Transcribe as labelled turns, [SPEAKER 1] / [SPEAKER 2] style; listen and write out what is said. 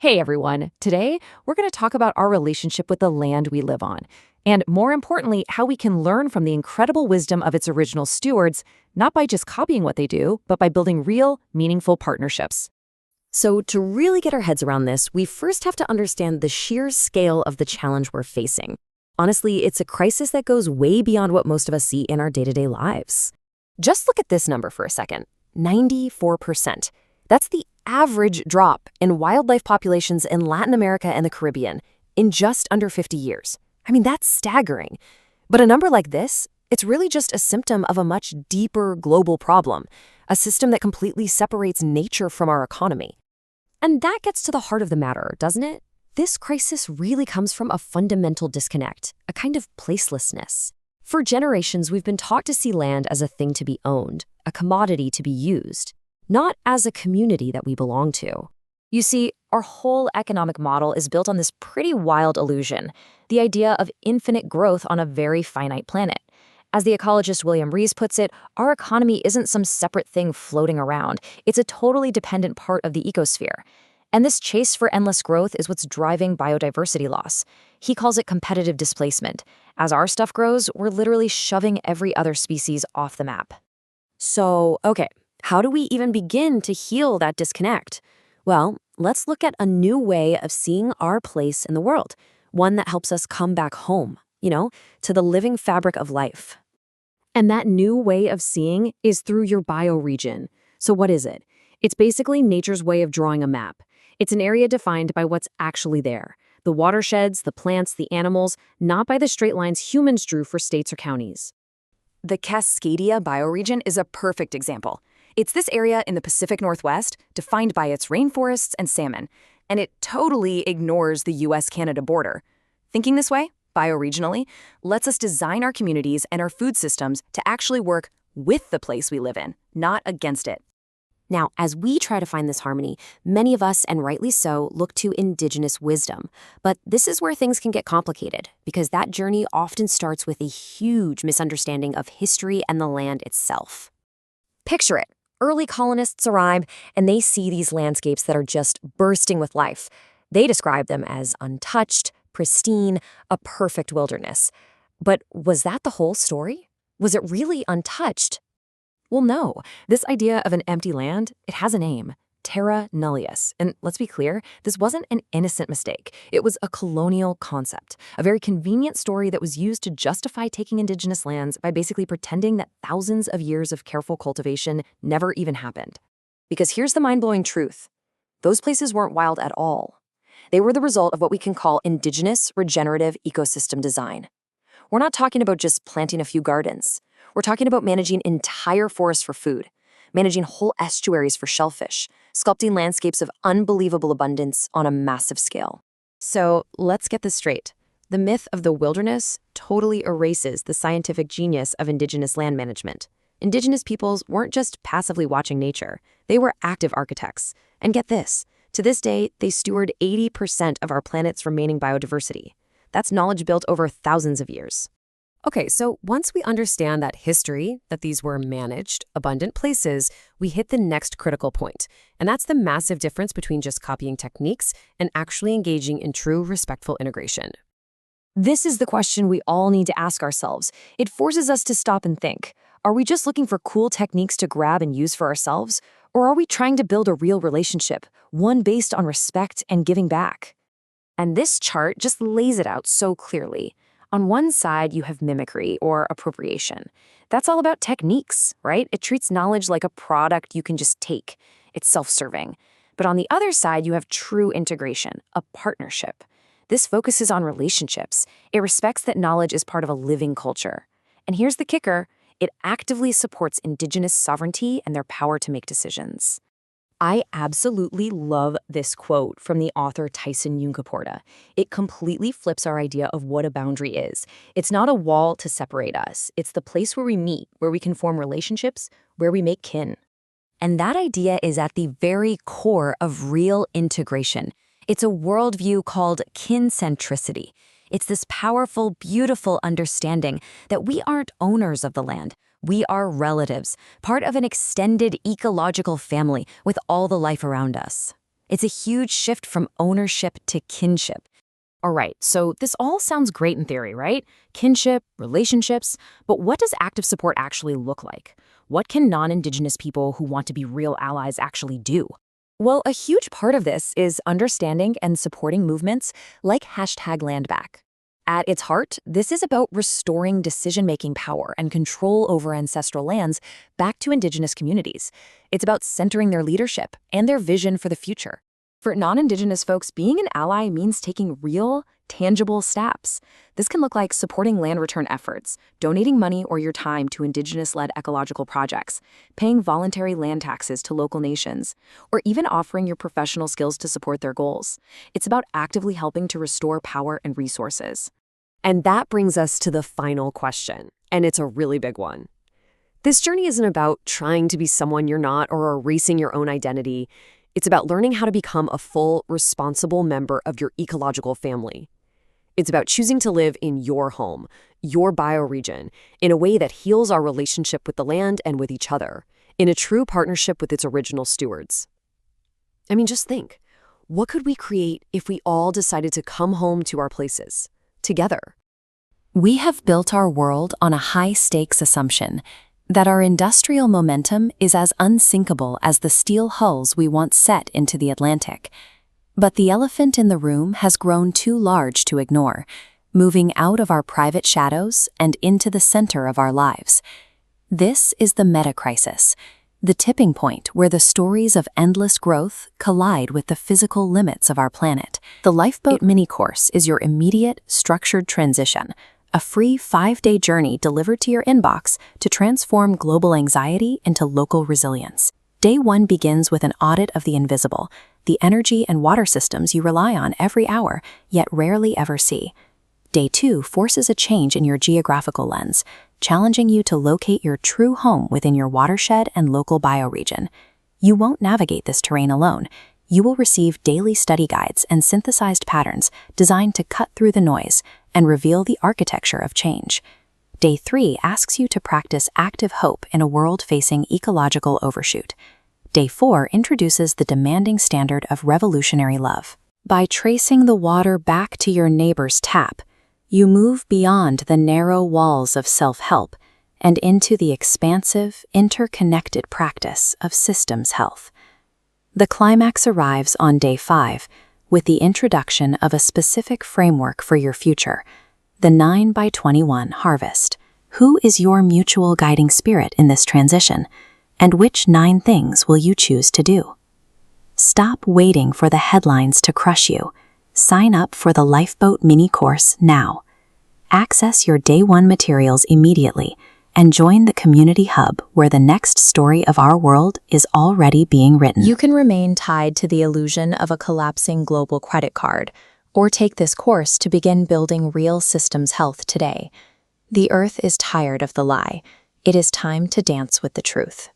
[SPEAKER 1] Hey everyone, today we're going to talk about our relationship with the land we live on, and more importantly, how we can learn from the incredible wisdom of its original stewards, not by just copying what they do, but by building real, meaningful partnerships.
[SPEAKER 2] So to really get our heads around this, we first have to understand the sheer scale of the challenge we're facing. Honestly, it's a crisis that goes way beyond what most of us see in our day-to-day lives. Just look at this number for a second, 94%. That's the average drop in wildlife populations in Latin America and the Caribbean in just under 50 years. I mean, that's staggering. But a number like this, it's really just a symptom of a much deeper global problem, a system that completely separates nature from our economy. And that gets to the heart of the matter, doesn't it? This crisis really comes from a fundamental disconnect, a kind of placelessness. For generations, we've been taught to see land as a thing to be owned, a commodity to be used, not as a community that we belong to.
[SPEAKER 1] You see, our whole economic model is built on this pretty wild illusion, the idea of infinite growth on a very finite planet. As the ecologist William Rees puts it, our economy isn't some separate thing floating around. It's a totally dependent part of the ecosphere. And this chase for endless growth is what's driving biodiversity loss. He calls it competitive displacement. As our stuff grows, we're literally shoving every other species off the map.
[SPEAKER 2] So, okay, how do we even begin to heal that disconnect? Well, let's look at a new way of seeing our place in the world, one that helps us come back home, to the living fabric of life. And that new way of seeing is through your bioregion. So what is it? It's basically nature's way of drawing a map. It's an area defined by what's actually there. The watersheds, the plants, the animals, not by the straight lines humans drew for states or counties.
[SPEAKER 3] The Cascadia bioregion is a perfect example. It's this area in the Pacific Northwest defined by its rainforests and salmon, and it totally ignores the US-Canada border. Thinking this way, bioregionally, lets us design our communities and our food systems to actually work with the place we live in, not against it.
[SPEAKER 2] Now, as we try to find this harmony, many of us, and rightly so, look to indigenous wisdom. But this is where things can get complicated, because that journey often starts with a huge misunderstanding of history and the land itself. Picture it. Early colonists arrive, and they see these landscapes that are just bursting with life. They describe them as untouched, pristine, a perfect wilderness. But was that the whole story? Was it really untouched?
[SPEAKER 1] Well, no. This idea of an empty land, it has a name, terra nullius. And let's be clear, this wasn't an innocent mistake. It was a colonial concept, a very convenient story that was used to justify taking indigenous lands by basically pretending that thousands of years of careful cultivation never even happened. Because here's the mind-blowing truth. Those places weren't wild at all. They were the result of what we can call indigenous regenerative ecosystem design. We're not talking about just planting a few gardens. We're talking about managing entire forests for food, managing whole estuaries for shellfish, sculpting landscapes of unbelievable abundance on a massive scale.
[SPEAKER 2] So let's get this straight. The myth of the wilderness totally erases the scientific genius of indigenous land management. Indigenous peoples weren't just passively watching nature. They were active architects. And get this, to this day, they steward 80% of our planet's remaining biodiversity. That's knowledge built over thousands of years. Okay, so once we understand that history, that these were managed, abundant places, we hit the next critical point. And that's the massive difference between just copying techniques and actually engaging in true, respectful integration. This is the question we all need to ask ourselves. It forces us to stop and think. Are we just looking for cool techniques to grab and use for ourselves? Or are we trying to build a real relationship, one based on respect and giving back? And this chart just lays it out so clearly. On one side, you have mimicry or appropriation. That's all about techniques, right? It treats knowledge like a product you can just take. It's self-serving. But on the other side, you have true integration, a partnership. This focuses on relationships. It respects that knowledge is part of a living culture. And here's the kicker. It actively supports indigenous sovereignty and their power to make decisions. I absolutely love this quote from the author Tyson Yunkaporta. It completely flips our idea of what a boundary is. It's not a wall to separate us. It's the place where we meet, where we can form relationships, where we make kin. And that idea is at the very core of real integration. It's a worldview called kin-centricity. It's this powerful, beautiful understanding that we aren't owners of the land. We are relatives, part of an extended ecological family with all the life around us.
[SPEAKER 1] It's a huge shift from ownership to kinship. All right, so this all sounds great in theory, right? Kinship, relationships, but what does active support actually look like? What can non-Indigenous people who want to be real allies actually do? Well, a huge part of this is understanding and supporting movements like #LandBack. At its heart, this is about restoring decision-making power and control over ancestral lands back to Indigenous communities. It's about centering their leadership and their vision for the future. For non-Indigenous folks, being an ally means taking real, tangible steps. This can look like supporting land return efforts, donating money or your time to Indigenous-led ecological projects, paying voluntary land taxes to local nations, or even offering your professional skills to support their goals. It's about actively helping to restore power and resources.
[SPEAKER 2] And that brings us to the final question, and it's a really big one. This journey isn't about trying to be someone you're not or erasing your own identity. It's about learning how to become a full, responsible member of your ecological family. It's about choosing to live in your home, your bioregion, in a way that heals our relationship with the land and with each other, in a true partnership with its original stewards. I mean, just think, what could we create if we all decided to come home to our places, together?
[SPEAKER 1] We have built our world on a high-stakes assumption that our industrial momentum is as unsinkable as the steel hulls we once set into the Atlantic. But the elephant in the room has grown too large to ignore, moving out of our private shadows and into the center of our lives. This is the meta-crisis, the tipping point where the stories of endless growth collide with the physical limits of our planet. The Lifeboat mini-course is your immediate, structured transition, a free 5-day journey delivered to your inbox to transform global anxiety into local resilience. Day 1 begins with an audit of the invisible, the energy and water systems you rely on every hour, yet rarely ever see. Day 2 forces a change in your geographical lens, challenging you to locate your true home within your watershed and local bioregion. You won't navigate this terrain alone. You will receive daily study guides and synthesized patterns designed to cut through the noise and reveal the architecture of change. Day 3 asks you to practice active hope in a world facing ecological overshoot. Day 4 introduces the demanding standard of revolutionary love. By tracing the water back to your neighbor's tap, you move beyond the narrow walls of self-help and into the expansive, interconnected practice of systems health. The climax arrives on Day 5 with the introduction of a specific framework for your future, the 9x21 harvest. Who is your mutual guiding spirit in this transition, and which 9 things will you choose to do? Stop waiting for the headlines to crush you. Sign up for the Lifeboat mini-course now. Access your Day 1 materials immediately and join the community hub where the next story of our world is already being written.
[SPEAKER 2] You can remain tied to the illusion of a collapsing global credit card, or take this course to begin building real systems health today. The Earth is tired of the lie. It is time to dance with the truth.